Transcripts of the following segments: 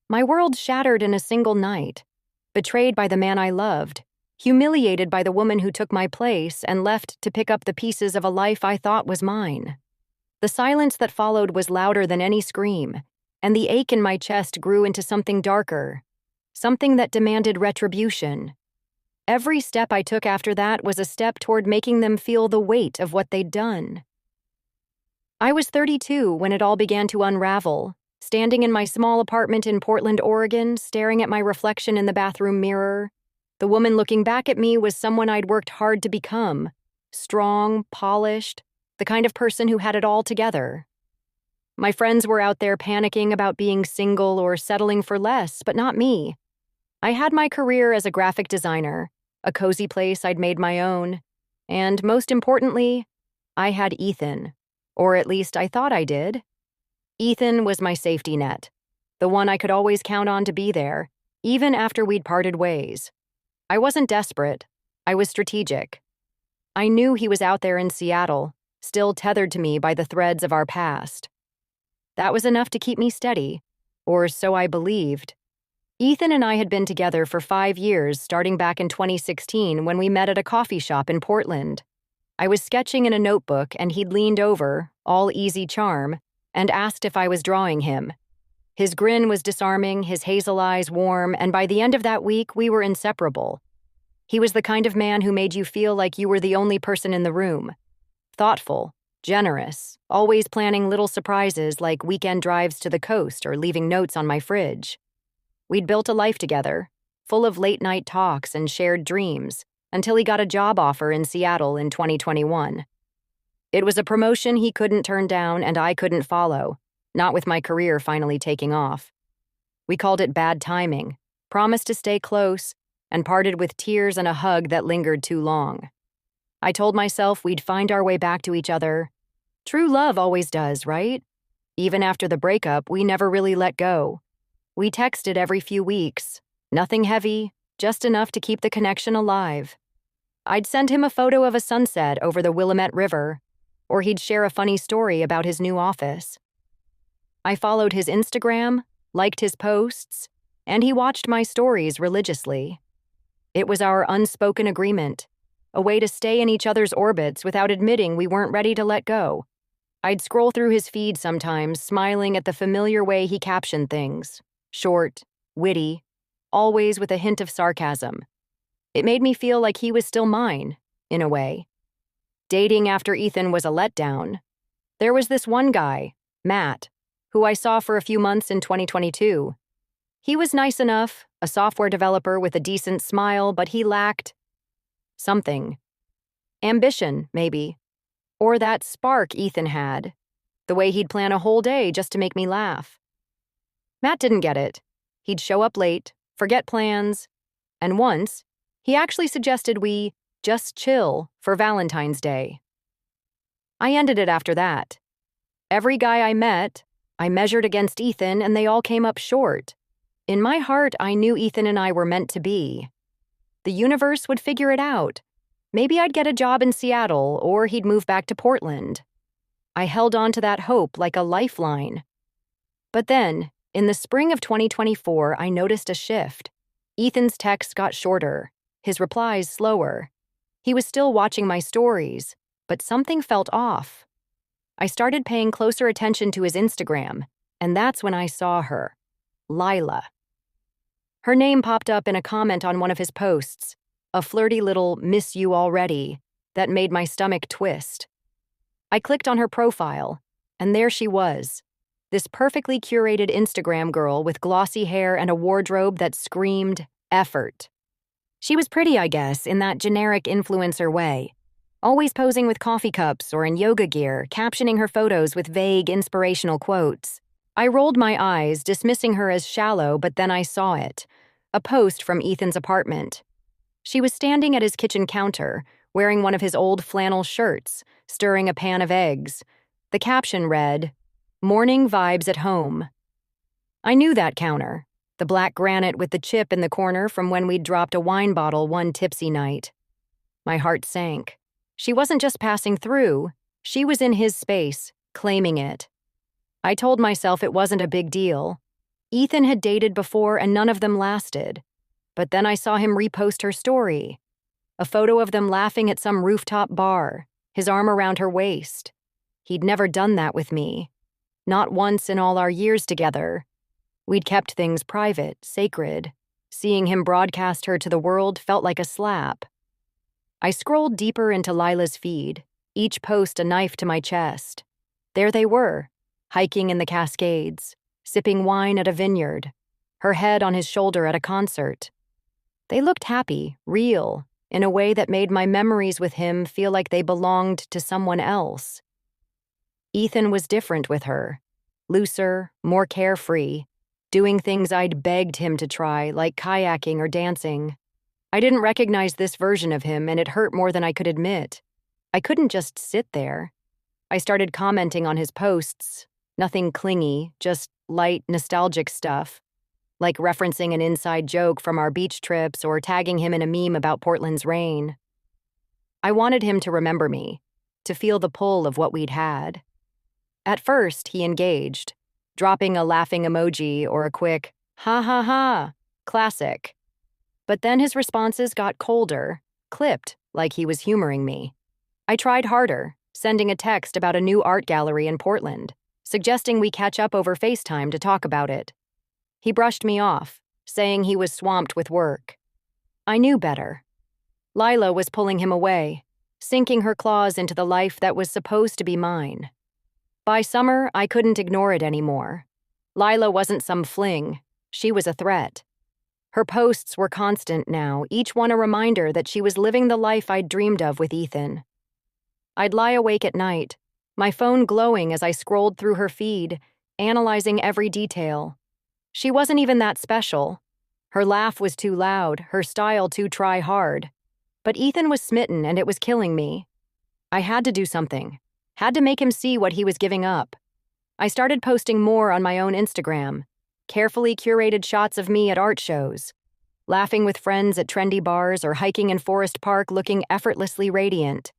My world shattered in a single night. Betrayed by the man I loved, humiliated by the woman who took my place, and left to pick up the pieces of a life I thought was mine. The silence that followed was louder than any scream, and the ache in my chest grew into something darker, something that demanded retribution. Every step I took after that was a step toward making them feel the weight of what they'd done. I was 32 when it all began to unravel, standing in my small apartment in Portland, Oregon, staring at my reflection in the bathroom mirror. The woman looking back at me was someone I'd worked hard to become, strong, polished, the kind of person who had it all together. My friends were out there panicking about being single or settling for less, but not me. I had my career as a graphic designer, a cozy place I'd made my own, and most importantly, I had Ethan, or at least I thought I did. Ethan was my safety net, the one I could always count on to be there, even after we'd parted ways. I wasn't desperate, I was strategic. I knew he was out there in Seattle, still tethered to me by the threads of our past. That was enough to keep me steady, or so I believed. Ethan and I had been together for 5 years, starting back in 2016 when we met at a coffee shop in Portland. I was sketching in a notebook and he'd leaned over, all easy charm, and asked if I was drawing him. His grin was disarming, his hazel eyes warm, and by the end of that week, we were inseparable. He was the kind of man who made you feel like you were the only person in the room. Thoughtful, generous, always planning little surprises like weekend drives to the coast or leaving notes on my fridge. We'd built a life together, full of late-night talks and shared dreams, until he got a job offer in Seattle in 2021. It was a promotion he couldn't turn down and I couldn't follow, not with my career finally taking off. We called it bad timing, promised to stay close, and parted with tears and a hug that lingered too long. I told myself we'd find our way back to each other. True love always does, right? Even after the breakup, we never really let go. We texted every few weeks, nothing heavy, just enough to keep the connection alive. I'd send him a photo of a sunset over the Willamette River, or he'd share a funny story about his new office. I followed his Instagram, liked his posts, and he watched my stories religiously. It was our unspoken agreement, a way to stay in each other's orbits without admitting we weren't ready to let go. I'd scroll through his feed sometimes, smiling at the familiar way he captioned things. Short, witty, always with a hint of sarcasm. It made me feel like he was still mine, in a way. Dating after Ethan was a letdown. There was this one guy, Matt, who I saw for a few months in 2022. He was nice enough, a software developer with a decent smile, but he lacked something. Ambition, maybe. Or that spark Ethan had. The way he'd plan a whole day just to make me laugh. Matt didn't get it. He'd show up late, forget plans, and once, he actually suggested we just chill for Valentine's Day. I ended it after that. Every guy I met, I measured against Ethan, and they all came up short. In my heart, I knew Ethan and I were meant to be. The universe would figure it out. Maybe I'd get a job in Seattle, or he'd move back to Portland. I held on to that hope like a lifeline. But then, in the spring of 2024, I noticed a shift. Ethan's texts got shorter, his replies slower. He was still watching my stories, but something felt off. I started paying closer attention to his Instagram, and that's when I saw her, Lila. Her name popped up in a comment on one of his posts, a flirty little "miss you already" that made my stomach twist. I clicked on her profile, and there she was. This perfectly curated Instagram girl with glossy hair and a wardrobe that screamed effort. She was pretty, I guess, in that generic influencer way, always posing with coffee cups or in yoga gear, captioning her photos with vague, inspirational quotes. I rolled my eyes, dismissing her as shallow, but then I saw it. A post from Ethan's apartment. She was standing at his kitchen counter, wearing one of his old flannel shirts, stirring a pan of eggs. The caption read, "Morning vibes at home." I knew that counter, the black granite with the chip in the corner from when we'd dropped a wine bottle one tipsy night. My heart sank. She wasn't just passing through, she was in his space, claiming it. I told myself it wasn't a big deal. Ethan had dated before and none of them lasted. But then I saw him repost her story. A photo of them laughing at some rooftop bar, his arm around her waist. He'd never done that with me. Not once in all our years together. We'd kept things private, sacred. Seeing him broadcast her to the world felt like a slap. I scrolled deeper into Lila's feed, each post a knife to my chest. There they were, hiking in the Cascades, sipping wine at a vineyard, her head on his shoulder at a concert. They looked happy, real, in a way that made my memories with him feel like they belonged to someone else. Ethan was different with her, looser, more carefree, doing things I'd begged him to try, like kayaking or dancing. I didn't recognize this version of him, and it hurt more than I could admit. I couldn't just sit there. I started commenting on his posts, nothing clingy, just light, nostalgic stuff, like referencing an inside joke from our beach trips or tagging him in a meme about Portland's rain. I wanted him to remember me, to feel the pull of what we'd had. At first, he engaged, dropping a laughing emoji or a quick, ha ha ha, classic. But then his responses got colder, clipped, like he was humoring me. I tried harder, sending a text about a new art gallery in Portland, suggesting we catch up over FaceTime to talk about it. He brushed me off, saying he was swamped with work. I knew better. Lila was pulling him away, sinking her claws into the life that was supposed to be mine. By summer, I couldn't ignore it anymore. Lila wasn't some fling. She was a threat. Her posts were constant now, each one a reminder that she was living the life I'd dreamed of with Ethan. I'd lie awake at night, my phone glowing as I scrolled through her feed, analyzing every detail. She wasn't even that special. Her laugh was too loud, her style too try-hard. But Ethan was smitten, and it was killing me. I had to do something. Had to make him see what he was giving up. I started posting more on my own Instagram, carefully curated shots of me at art shows, laughing with friends at trendy bars or hiking in Forest Park looking effortlessly radiant.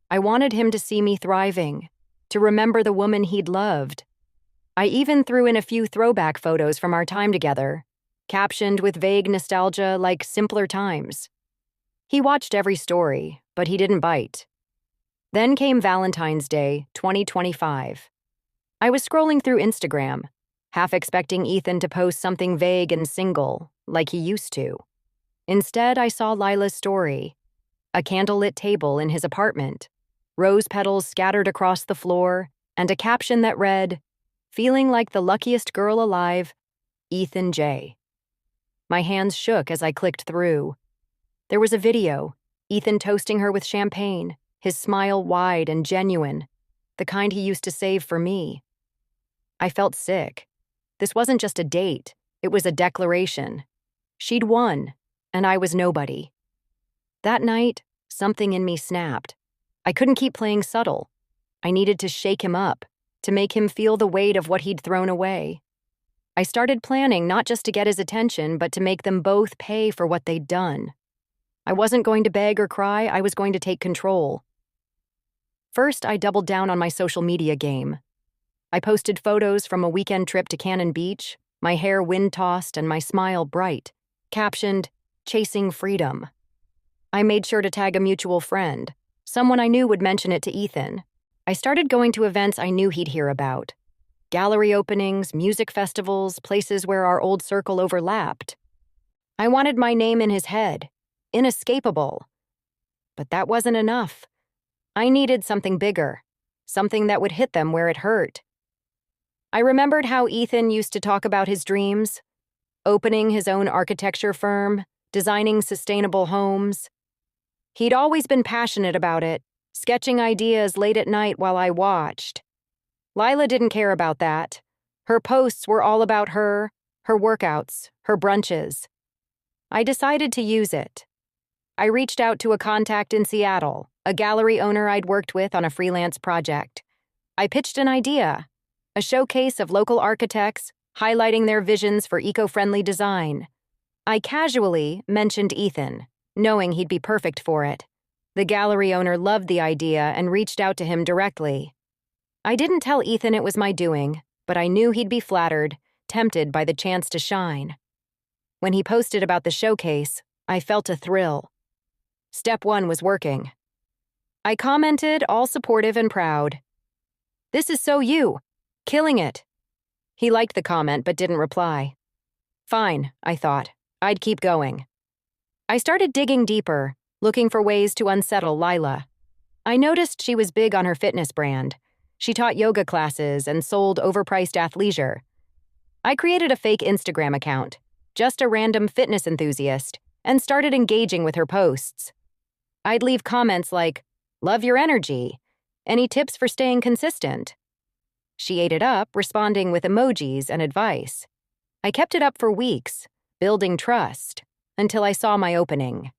I wanted him to see me thriving, to remember the woman he'd loved. I even threw in a few throwback photos from our time together, captioned with vague nostalgia like simpler times. He watched every story, but he didn't bite. Then came Valentine's Day, 2025. I was scrolling through Instagram, half expecting Ethan to post something vague and single, like he used to. Instead, I saw Lila's story. A candlelit table in his apartment, rose petals scattered across the floor, and a caption that read, "Feeling like the luckiest girl alive, Ethan J." My hands shook as I clicked through. There was a video, Ethan toasting her with champagne, his smile wide and genuine, the kind he used to save for me. I felt sick. This wasn't just a date, it was a declaration. She'd won, and I was nobody. That night, something in me snapped. I couldn't keep playing subtle. I needed to shake him up, to make him feel the weight of what he'd thrown away. I started planning not just to get his attention, but to make them both pay for what they'd done. I wasn't going to beg or cry, I was going to take control. First, I doubled down on my social media game. I posted photos from a weekend trip to Cannon Beach, my hair wind-tossed and my smile bright, captioned, "Chasing Freedom." I made sure to tag a mutual friend, someone I knew would mention it to Ethan. I started going to events I knew he'd hear about. Gallery openings, music festivals, places where our old circle overlapped. I wanted my name in his head, inescapable. But that wasn't enough. I needed something bigger, something that would hit them where it hurt. I remembered how Ethan used to talk about his dreams, opening his own architecture firm, designing sustainable homes. He'd always been passionate about it, sketching ideas late at night while I watched. Lila didn't care about that. Her posts were all about her workouts, her brunches. I decided to use it. I reached out to a contact in Seattle, a gallery owner I'd worked with on a freelance project. I pitched an idea, a showcase of local architects, highlighting their visions for eco-friendly design. I casually mentioned Ethan, knowing he'd be perfect for it. The gallery owner loved the idea and reached out to him directly. I didn't tell Ethan it was my doing, but I knew he'd be flattered, tempted by the chance to shine. When he posted about the showcase, I felt a thrill. Step 1 was working. I commented, all supportive and proud. "This is so you. Killing it." He liked the comment but didn't reply. Fine, I thought. I'd keep going. I started digging deeper, looking for ways to unsettle Lila. I noticed she was big on her fitness brand. She taught yoga classes and sold overpriced athleisure. I created a fake Instagram account, just a random fitness enthusiast, and started engaging with her posts. I'd leave comments like, "Love your energy. Any tips for staying consistent?" She ate it up, responding with emojis and advice. I kept it up for weeks, building trust, until I saw my opening.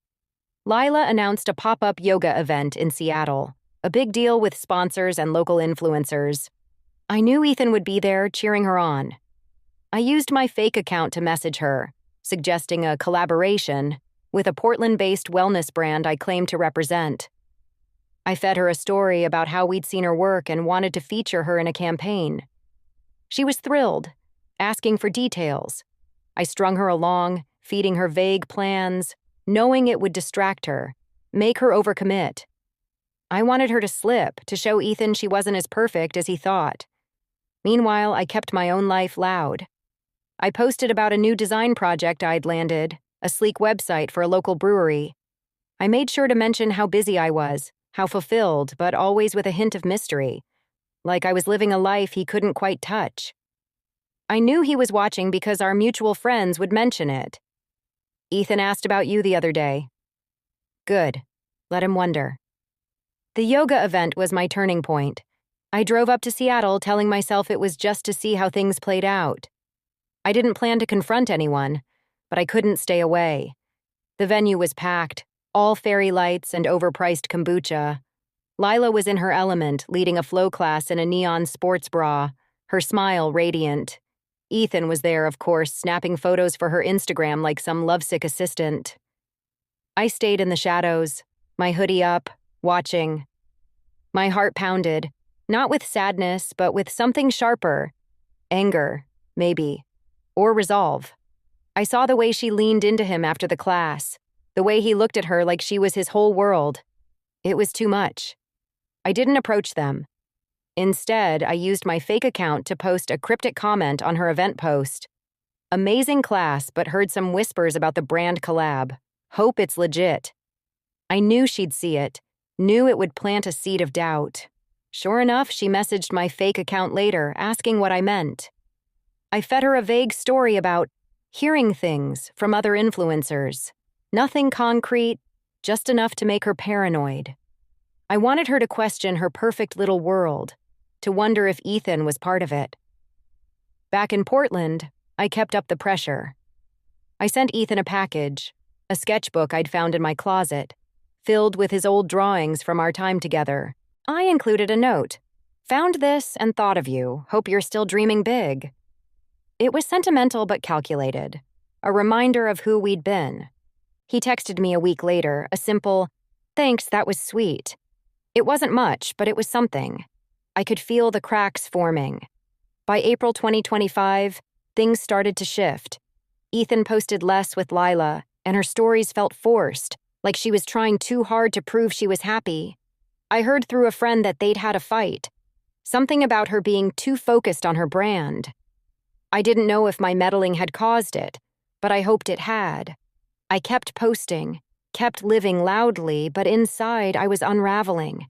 Lila announced a pop-up yoga event in Seattle, a big deal with sponsors and local influencers. I knew Ethan would be there, cheering her on. I used my fake account to message her, suggesting a collaboration with a Portland-based wellness brand I claimed to represent. I fed her a story about how we'd seen her work and wanted to feature her in a campaign. She was thrilled, asking for details. I strung her along, feeding her vague plans, knowing it would distract her, make her overcommit. I wanted her to slip, to show Ethan she wasn't as perfect as he thought. Meanwhile, I kept my own life loud. I posted about a new design project I'd landed, a sleek website for a local brewery. I made sure to mention how busy I was, how fulfilled, but always with a hint of mystery, like I was living a life he couldn't quite touch. I knew he was watching because our mutual friends would mention it. "Ethan asked about you the other day." Good. Let him wonder. The yoga event was my turning point. I drove up to Seattle telling myself it was just to see how things played out. I didn't plan to confront anyone, but I couldn't stay away. The venue was packed, all fairy lights and overpriced kombucha. Lila was in her element, leading a flow class in a neon sports bra, her smile radiant. Ethan was there, of course, snapping photos for her Instagram like some lovesick assistant. I stayed in the shadows, my hoodie up, watching. My heart pounded, not with sadness, but with something sharper. Anger, maybe. Or resolve. I saw the way she leaned into him after the class, the way he looked at her like she was his whole world. It was too much. I didn't approach them. Instead, I used my fake account to post a cryptic comment on her event post. "Amazing class, but heard some whispers about the brand collab. Hope it's legit." I knew she'd see it, knew it would plant a seed of doubt. Sure enough, she messaged my fake account later, asking what I meant. I fed her a vague story about hearing things from other influencers. Nothing concrete, just enough to make her paranoid. I wanted her to question her perfect little world, to wonder if Ethan was part of it. Back in Portland, I kept up the pressure. I sent Ethan a package, a sketchbook I'd found in my closet, filled with his old drawings from our time together. I included a note. "Found this and thought of you. Hope you're still dreaming big." It was sentimental but calculated, a reminder of who we'd been. He texted me a week later, a simple, "Thanks, that was sweet." It wasn't much, but it was something. I could feel the cracks forming. By April 2025, things started to shift. Ethan posted less with Lila, and her stories felt forced, like she was trying too hard to prove she was happy. I heard through a friend that they'd had a fight. Something about her being too focused on her brand. I didn't know if my meddling had caused it, but I hoped it had. I kept posting, kept living loudly, but inside I was unraveling.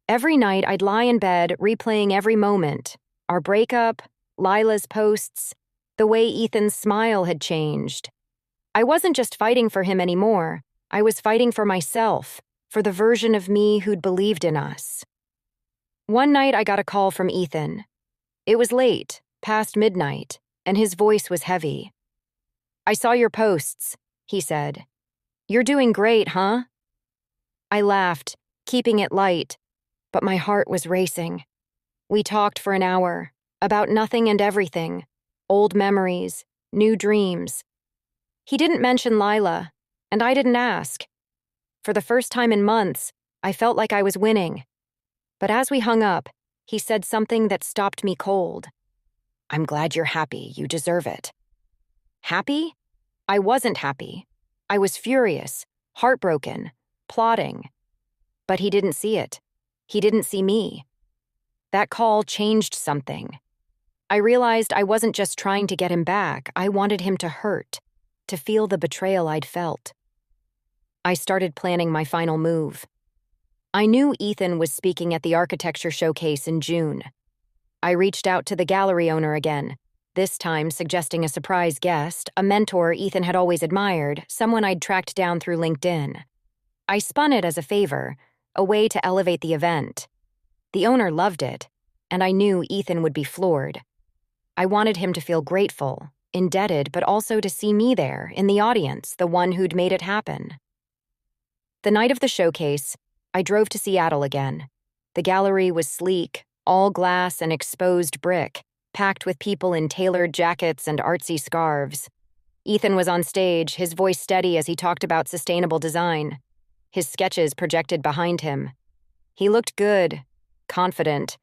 Every night I'd lie in bed, replaying every moment. Our breakup, Lila's posts, the way Ethan's smile had changed. I wasn't just fighting for him anymore. I was fighting for myself, for the version of me who'd believed in us. One night I got a call from Ethan. It was late, past midnight, and his voice was heavy. "I saw your posts," he said. "You're doing great, huh?" I laughed, keeping it light, but my heart was racing. We talked for an hour, about nothing and everything, old memories, new dreams. He didn't mention Lila, and I didn't ask. For the first time in months, I felt like I was winning. But as we hung up, he said something that stopped me cold. I'm glad you're happy. You deserve it. Happy? I wasn't happy. I was furious, heartbroken, plotting. But he didn't see it. He didn't see me. That call changed something. I realized I wasn't just trying to get him back. I wanted him to hurt, to feel the betrayal I'd felt. I started planning my final move. I knew Ethan was speaking at the architecture showcase in June. I reached out to the gallery owner again, this time suggesting a surprise guest, a mentor Ethan had always admired, someone I'd tracked down through LinkedIn. I spun it as a favor, a way to elevate the event. The owner loved it, and I knew Ethan would be floored. I wanted him to feel grateful, indebted, but also to see me there, in the audience, the one who'd made it happen. The night of the showcase, I drove to Seattle again. The gallery was sleek, all glass and exposed brick, packed with people in tailored jackets and artsy scarves. Ethan was on stage, his voice steady as he talked about sustainable design. His sketches projected behind him. He looked good, confident,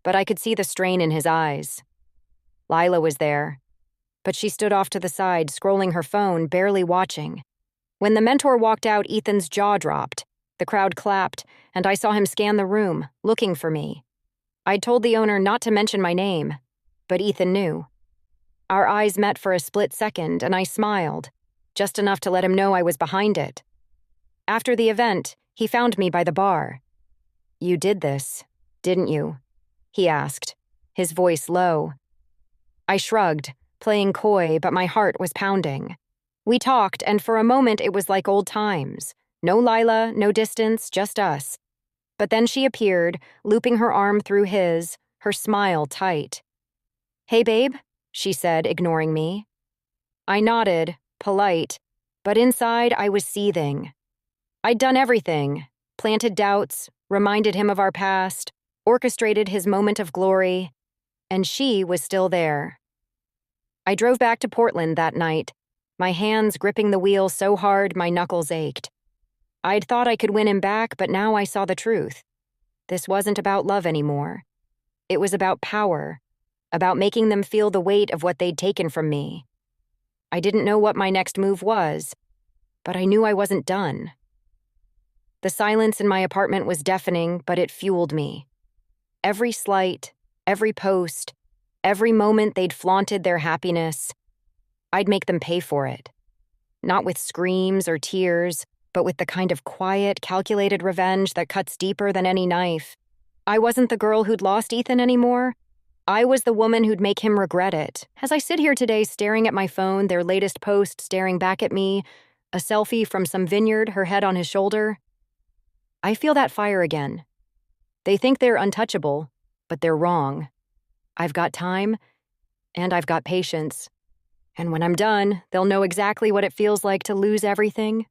but I could see the strain in his eyes. Lila was there, but she stood off to the side, scrolling her phone, barely watching. When the mentor walked out, Ethan's jaw dropped. The crowd clapped, and I saw him scan the room, looking for me. I'd told the owner not to mention my name, but Ethan knew. Our eyes met for a split second, and I smiled, just enough to let him know I was behind it. After the event, he found me by the bar. "You did this, didn't you?" he asked, his voice low. I shrugged, playing coy, but my heart was pounding. We talked, and for a moment it was like old times. No Lila, no distance, just us. But then she appeared, looping her arm through his, her smile tight. "Hey, babe," she said, ignoring me. I nodded, polite, but inside I was seething. I'd done everything, planted doubts, reminded him of our past, orchestrated his moment of glory, and she was still there. I drove back to Portland that night, my hands gripping the wheel so hard my knuckles ached. I'd thought I could win him back, but now I saw the truth. This wasn't about love anymore. It was about power, about making them feel the weight of what they'd taken from me. I didn't know what my next move was, but I knew I wasn't done. The silence in my apartment was deafening, but it fueled me. Every slight, every post, every moment they'd flaunted their happiness, I'd make them pay for it. Not with screams or tears, but with the kind of quiet, calculated revenge that cuts deeper than any knife. I wasn't the girl who'd lost Ethan anymore. I was the woman who'd make him regret it. As I sit here today staring at my phone, their latest post staring back at me, a selfie from some vineyard, her head on his shoulder, I feel that fire again. They think they're untouchable, but they're wrong. I've got time, and I've got patience. And when I'm done, they'll know exactly what it feels like to lose everything